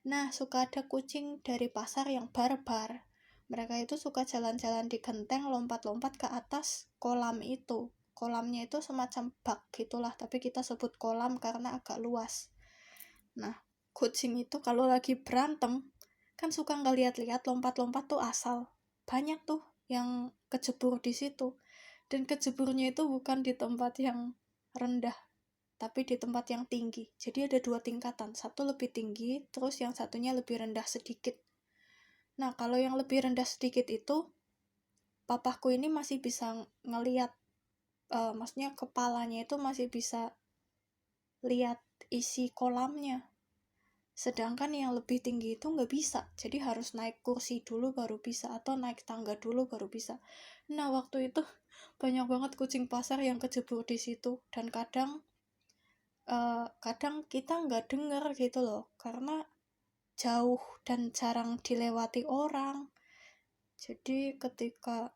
Nah, suka ada kucing dari pasar yang barbar. Mereka itu suka jalan-jalan di genteng, lompat-lompat ke atas kolam itu. Kolamnya itu semacam bak gitulah, tapi kita sebut kolam karena agak luas. Nah, kucing itu kalau lagi berantem, kan suka ngeliat-liat, lompat-lompat tuh asal. Banyak tuh yang kejebur di situ. Dan kejeburnya itu bukan di tempat yang rendah, tapi di tempat yang tinggi. Jadi ada 2 tingkatan, satu lebih tinggi, terus yang satunya lebih rendah sedikit. Nah, kalau yang lebih rendah sedikit itu, papaku ini masih bisa ngeliat, maksudnya kepalanya itu masih bisa lihat isi kolamnya. Sedangkan yang lebih tinggi itu nggak bisa, jadi harus naik kursi dulu baru bisa, atau naik tangga dulu baru bisa. Nah, waktu itu banyak banget kucing pasar yang kejebur di situ, dan kadang kita nggak denger gitu loh, karena jauh dan jarang dilewati orang. Jadi ketika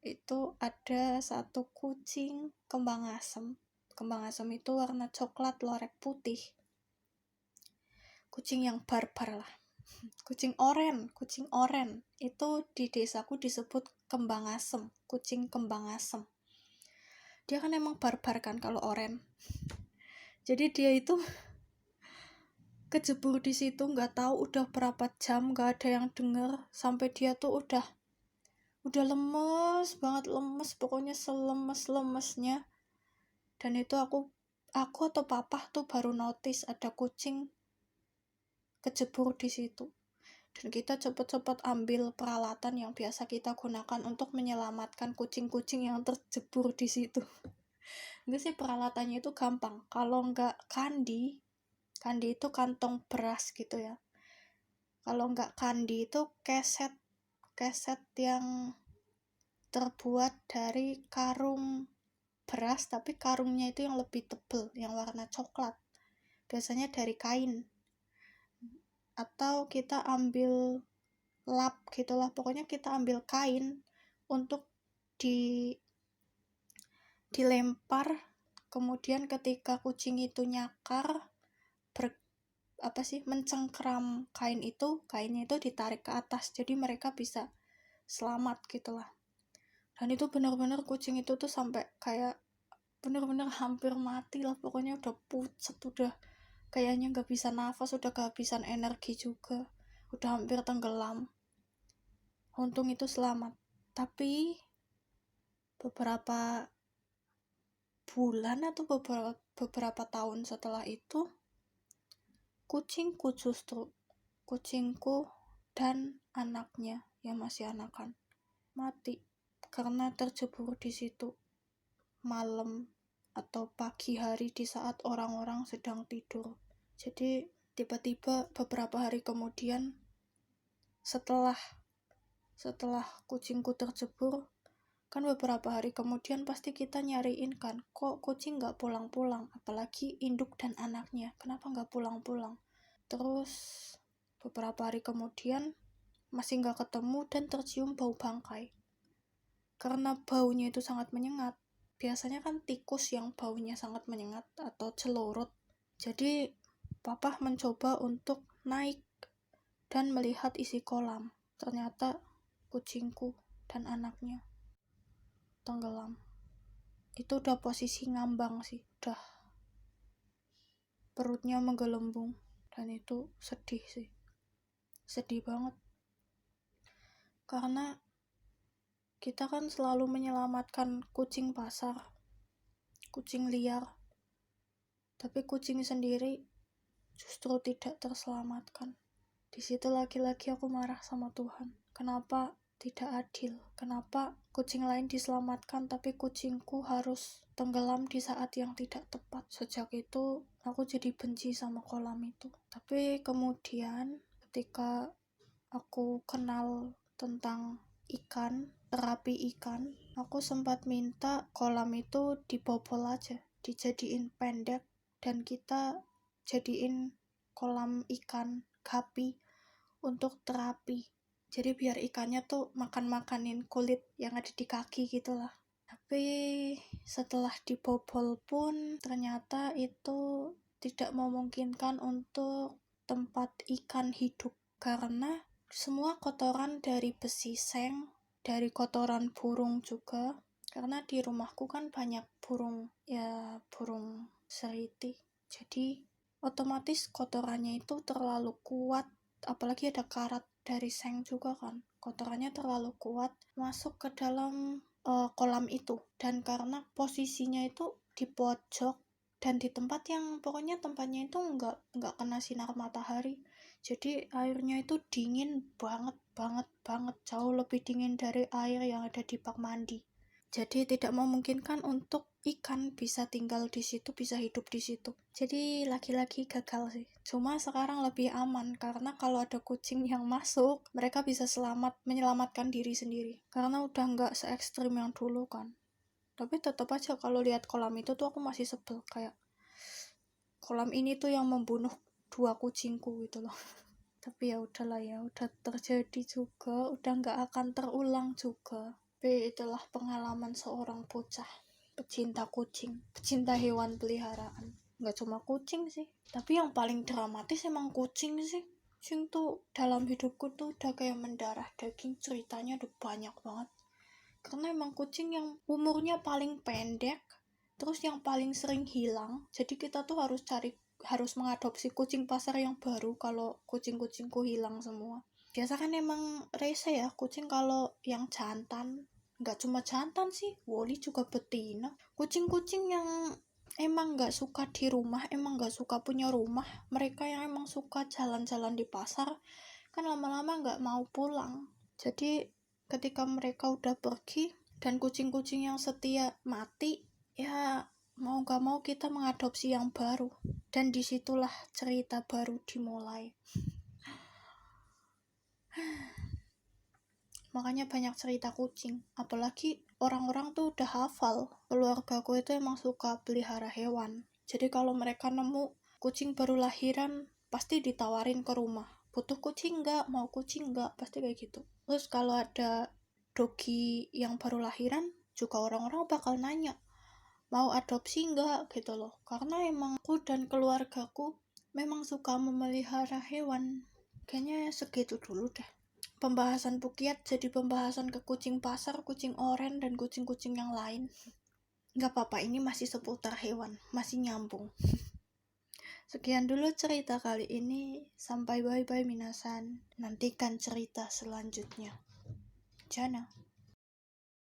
itu ada satu kucing kembang asem. Kembang asem itu warna coklat lorek putih. Kucing yang barbar lah. Kucing oren. Itu di desaku disebut kembang asem, kucing kembang asem. Dia kan emang barbar kan kalau oren. Jadi dia itu kejebur di situ, nggak tahu udah berapa jam, nggak ada yang denger, sampai dia tuh udah lemes banget, pokoknya selemes-lemesnya. Dan itu aku atau papa tuh baru notice ada kucing kejebur di situ. Dan kita cepet-cepet ambil peralatan yang biasa kita gunakan untuk menyelamatkan kucing-kucing yang terjebur di situ. Enggak sih, peralatannya itu gampang. Kalau nggak kandi itu kantong beras gitu ya. Kalau nggak kandi itu keset yang terbuat dari karung beras, tapi karungnya itu yang lebih tebal, yang warna coklat. Biasanya dari kain. Atau kita ambil lap gitulah, pokoknya kita ambil kain untuk dilempar, kemudian ketika kucing itu nyakar, mencengkram kainnya itu ditarik ke atas, jadi mereka bisa selamat gitulah. Dan itu benar-benar kucing itu tuh sampai kayak benar-benar hampir mati lah, pokoknya udah pucet, udah kayaknya nggak bisa nafas, udah kehabisan energi juga, udah hampir tenggelam. Untung itu selamat. Tapi beberapa bulan atau beberapa tahun setelah itu, kucingku dan anaknya yang masih anakan mati karena terjebur di situ malam atau pagi hari di saat orang-orang sedang tidur. Jadi tiba-tiba beberapa hari kemudian, setelah kucingku terjebur, kan beberapa hari kemudian pasti kita nyariin kan, kok kucing gak pulang-pulang, apalagi induk dan anaknya, kenapa gak pulang-pulang. Terus beberapa hari kemudian masih gak ketemu dan tercium bau bangkai. Karena baunya itu sangat menyengat. Biasanya kan tikus yang baunya sangat menyengat atau celurut. Jadi papa mencoba untuk naik dan melihat isi kolam. Ternyata kucingku dan anaknya tenggelam. Itu udah posisi ngambang sih, udah perutnya menggelembung. Dan itu sedih banget, karena kita kan selalu menyelamatkan kucing pasar, kucing liar, tapi kucing sendiri justru tidak terselamatkan. Di situ lagi-lagi aku marah sama Tuhan. Kenapa tidak adil? Kenapa kucing lain diselamatkan tapi kucingku harus tenggelam di saat yang tidak tepat? Sejak itu aku jadi benci sama kolam itu. Tapi kemudian ketika aku kenal tentang terapi ikan, aku sempat minta kolam itu dibobol aja, dijadiin pendek, dan kita jadiin kolam ikan gapi untuk terapi. Jadi biar ikannya tuh makan-makanin kulit yang ada di kaki gitulah. Tapi setelah dibobol pun ternyata itu tidak memungkinkan untuk tempat ikan hidup, karena semua kotoran dari besi seng, dari kotoran burung juga, karena di rumahku kan banyak burung seriti, jadi otomatis kotorannya itu terlalu kuat, apalagi ada karat dari seng juga kan, kotorannya terlalu kuat masuk ke dalam kolam itu. Dan karena posisinya itu di pojok dan di tempat yang pokoknya tempatnya itu nggak kena sinar matahari, jadi airnya itu dingin banget, jauh lebih dingin dari air yang ada di bak mandi. Jadi tidak memungkinkan untuk ikan bisa tinggal di situ, bisa hidup di situ. Jadi lagi-lagi gagal sih. Cuma sekarang lebih aman karena kalau ada kucing yang masuk, mereka bisa menyelamatkan diri sendiri. Karena udah nggak se ekstrim yang dulu kan. Tapi tetap aja kalau lihat kolam itu tuh aku masih sebel, kayak kolam ini tuh yang membunuh 2 kucingku gitu loh. Tapi ya udahlah ya, udah terjadi juga, udah nggak akan terulang juga. Tapi itulah pengalaman seorang bocah pecinta kucing, pecinta hewan peliharaan. Nggak cuma kucing sih, tapi yang paling dramatis emang kucing sih. Kucing tuh dalam hidupku tuh udah kayak mendarah daging, ceritanya udah banyak banget. Karena emang kucing yang umurnya paling pendek, terus yang paling sering hilang. Jadi kita tuh harus mengadopsi kucing pasar yang baru kalau kucing-kucingku hilang semua. Biasa kan emang rese ya kucing kalau yang jantan. Nggak cuma jantan sih, Woli juga betina. Kucing-kucing yang emang nggak suka di rumah, emang nggak suka punya rumah, mereka yang emang suka jalan-jalan di pasar, kan lama-lama nggak mau pulang. Jadi ketika mereka udah pergi dan kucing-kucing yang setia mati, ya mau gak mau kita mengadopsi yang baru. Dan disitulah cerita baru dimulai. Makanya banyak cerita kucing, apalagi orang-orang tuh udah hafal. Keluargaku itu emang suka pelihara hewan, jadi kalau mereka nemu kucing baru lahiran pasti ditawarin ke rumah, butuh kucing nggak, mau kucing nggak, pasti kayak gitu. Terus kalau ada dogi yang baru lahiran juga orang-orang bakal nanya mau adopsi nggak gitu loh, karena emang aku dan keluargaku memang suka memelihara hewan. Kayaknya segitu dulu deh pembahasan Pukiat, jadi pembahasan ke kucing pasar, kucing oren, dan kucing-kucing yang lain. Gak apa-apa, ini masih seputar hewan, masih nyambung. Sekian dulu cerita kali ini, sampai bye-bye minasan. Nantikan cerita selanjutnya. Jana.